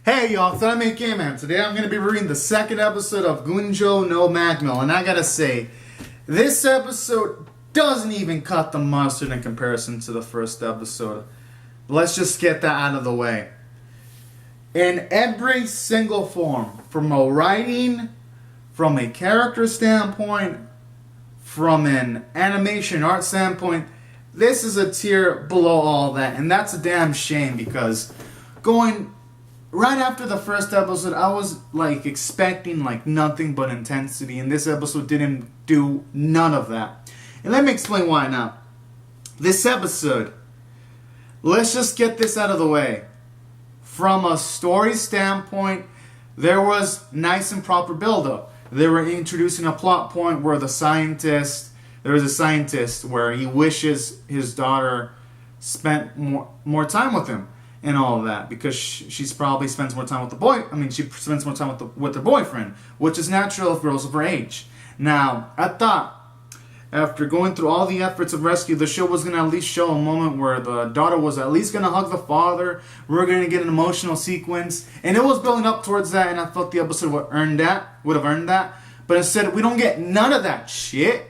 Hey y'all, so I'm AK-Man. Today I'm going to be reading the second episode of Gunjo no Magmel, and I gotta say, this episode doesn't even cut the mustard in comparison to the first episode. Let's just get that out of the way. In every single form, from a writing, from a character standpoint, from an animation art standpoint, this is a tier below all that, and that's a damn shame because going right after the first episode, I was expecting nothing but intensity, and this episode didn't do none of that. And let me explain why now. This episode, let's just get this out of the way. From a story standpoint, there was nice and proper build-up. They were introducing a plot point where there was a scientist where he wishes his daughter spent more time with him. And all of that, because she probably spends more time with the boy. She spends more time with her boyfriend, which is natural for girls of her age. Now, I thought, after going through all the efforts of rescue, the show was going to at least show a moment where the daughter was at least going to hug the father. We're going to get an emotional sequence, and it was building up towards that. And I thought the episode would have earned that. But instead, we don't get none of that shit.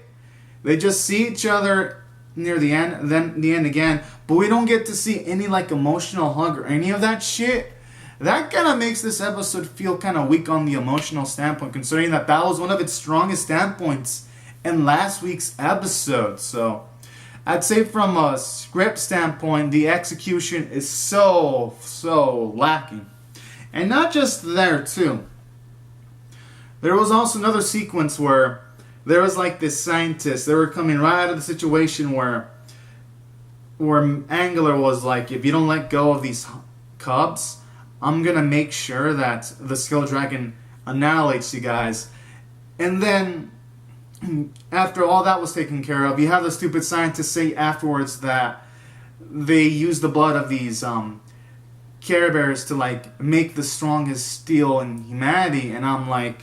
They just see each other near the end, then the end again, but we don't get to see any emotional hug or any of that shit. That kind of makes this episode feel kind of weak on the emotional standpoint, considering that was one of its strongest standpoints in last week's episode. So I'd say from a script standpoint, the execution is so lacking. And not just there too. There was also another sequence where there was this scientist. They were coming right out of the situation where Angler was if you don't let go of these cubs, I'm going to make sure that the Skill Dragon annihilates you guys. And then, after all that was taken care of, you have the stupid scientist say afterwards that they use the blood of these Care Bears to make the strongest steel in humanity. And I'm like,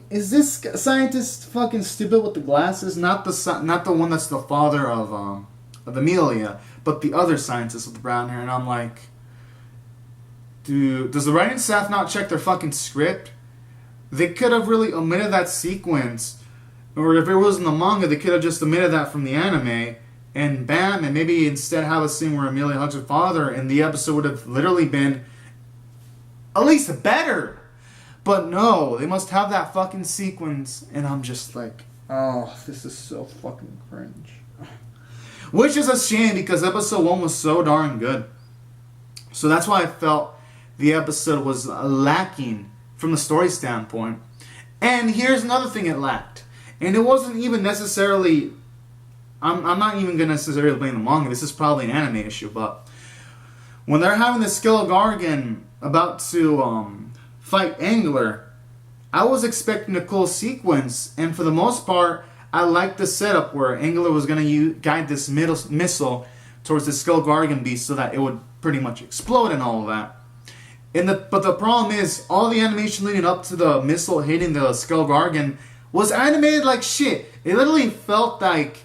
is this scientist fucking stupid with the glasses? Not the one that's the father of Amelia, but the other scientist with the brown hair. And I'm like, dude, does the writing staff not check their fucking script? They could have really omitted that sequence, or if it was in the manga, they could have just omitted that from the anime, and bam, and maybe instead have a scene where Amelia hugs her father, and the episode would have literally been at least better. But no, they must have that fucking sequence, and I'm just like, oh, this is so fucking cringe. Which is a shame, because episode 1 was so darn good. So that's why I felt the episode was lacking from the story standpoint. And here's another thing it lacked. And it wasn't even necessarily, I'm not even going to necessarily blame the manga, this is probably an anime issue, but when they're having the Skill Gargan about to fight Angler, I was expecting a cool sequence, and for the most part, I liked the setup where Angler was going to guide this missile towards the Skull Gargan beast so that it would pretty much explode and all of that. But the problem is, all the animation leading up to the missile hitting the Skull Gargan was animated like shit. It literally felt like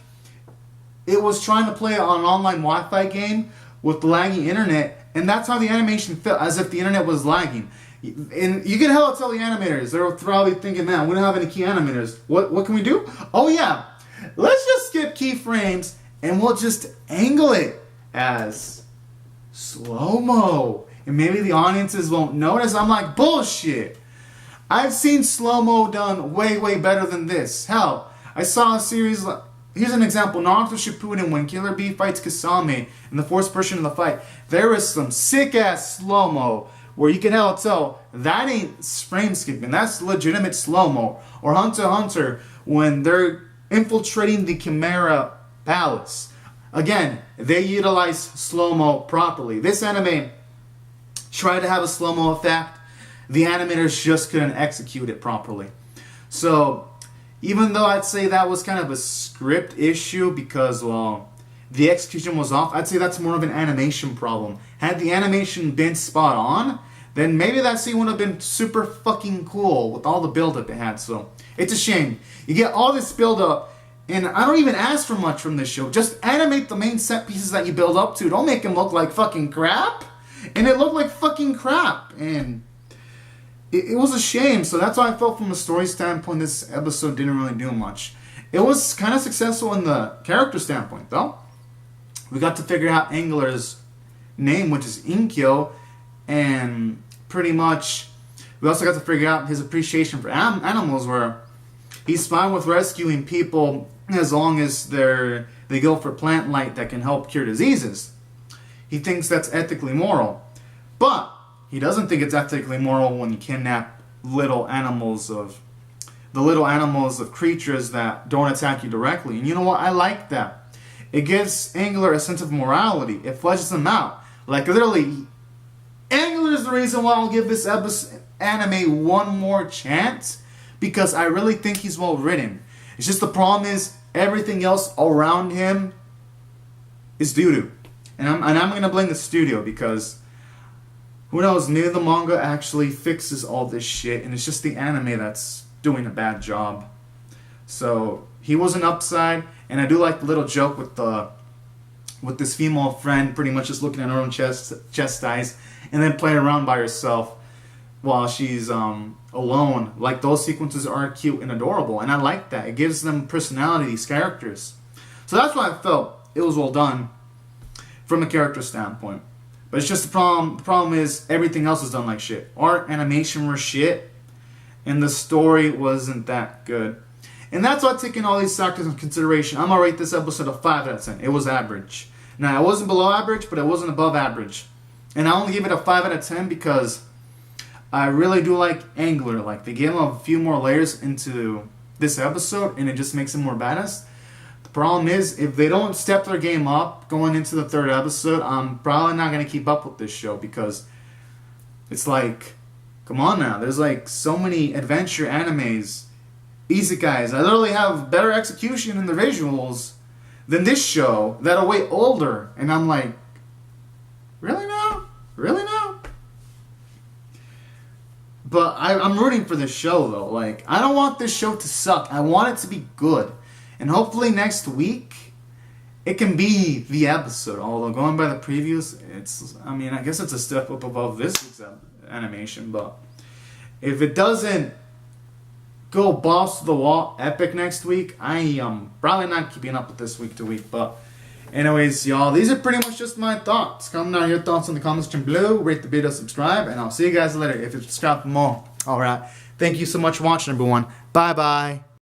it was trying to play an online Wi-Fi game with laggy internet, and that's how the animation felt, as if the internet was lagging. And you can hell tell the animators. They're probably thinking, man, we don't have any key animators. What can we do? Oh yeah, let's just skip keyframes and we'll just angle it as slow-mo. And maybe the audiences won't notice. I'm like, bullshit. I've seen slow-mo done way better than this. Hell, I saw a series, here's an example, Naruto Shippuden, when Killer Bee fights Kasame in the first portion of the fight. There is some sick-ass slow-mo where you can tell that ain't frame skipping, that's legitimate slow-mo. Or Hunter x Hunter, when they're infiltrating the Chimera Palace. Again, they utilize slow-mo properly. This anime tried to have a slow-mo effect. The animators just couldn't execute it properly. So, even though I'd say that was kind of a script issue because, the execution was off, I'd say that's more of an animation problem. Had the animation been spot on, then maybe that scene would have been super fucking cool with all the build-up it had. So, it's a shame. You get all this build-up, and I don't even ask for much from this show. Just animate the main set pieces that you build up to. Don't make them look like fucking crap. And it looked like fucking crap. And it was a shame. So that's why I felt from a story standpoint, this episode didn't really do much. It was kind of successful in the character standpoint, though. We got to figure out Angler's name, which is Inkyo. And pretty much, we also got to figure out his appreciation for animals, where he's fine with rescuing people as long as they go for plant light that can help cure diseases. He thinks that's ethically moral. But he doesn't think it's ethically moral when you kidnap little animals of creatures that don't attack you directly. And you know what? I like that. It gives Angler a sense of morality. It fleshes him out. Like, literally, Angler is the reason why I'll give this anime one more chance, because I really think he's well written. It's just the problem is everything else around him is doo-doo. And I'm going to blame the studio, because who knows, maybe the manga actually fixes all this shit and it's just the anime that's doing a bad job. So he was an upside, and I do like the little joke with this female friend pretty much just looking at her own chest eyes and then playing around by herself while she's alone. Like, those sequences are cute and adorable, and I like that. It gives them personality, these characters. So that's why I felt it was well done from a character standpoint. But it's just the problem. The problem is everything else is done like shit. Art, animation were shit, and the story wasn't that good. And that's why, taking all these factors into consideration, I'm gonna rate this episode a 5 out of 10. It was average. Now, it wasn't below average, but it wasn't above average. And I only give it a 5 out of 10 because I really do like Angler. Like, they gave him a few more layers into this episode, and it just makes him more badass. The problem is, if they don't step their game up going into the 3rd episode, I'm probably not going to keep up with this show, because it's like, come on now. There's like so many adventure animes, isekais, I literally have better execution in the visuals than this show that are way older. And I'm like, really now? Really now? But I'm rooting for this show, though. Like, I don't want this show to suck. I want it to be good. And hopefully next week, it can be the episode. Although, going by the previews, I guess it's a step up above this week's animation. But if it doesn't go balls to the wall epic next week, I am probably not keeping up with this week to week. But anyways, y'all, these are pretty much just my thoughts. Comment down your thoughts in the comments section below. Rate the video, subscribe, and I'll see you guys later if you subscribe for more. Alright, thank you so much for watching, everyone. Bye bye.